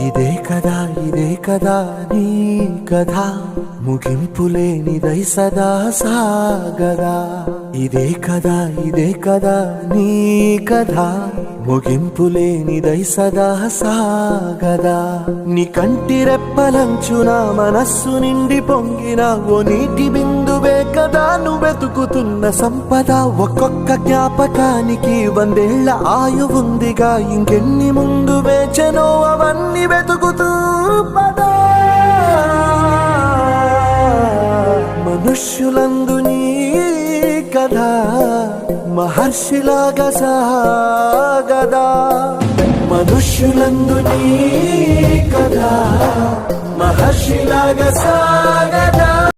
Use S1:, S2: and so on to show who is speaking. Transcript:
S1: ఇదే కదా నీ కథ ముగింపులేనిదై సదా సాగదా ఇదే కదా నీ కథ ముగింపులేనిదై సదా సాగదా నీ కంటి రెప్పలంచున మనస్సు నిండి పొంగిన ఓ నీటి బిందువే కదా నువ్వు వెతుకుతున్న సంపద ఒక్కొక్క జ్ఞాపకానికి 100 ఏళ్ల ఆయువుందిగా ఇంకెన్ని ముందు వేచనో అవన్నీ వెతుకుతూ పదా మనుష్యులందు నీ కథ మహర్షిలాగా సాగదా మనుష్యులందు నీ కథ మహర్షిలాగా సాగదా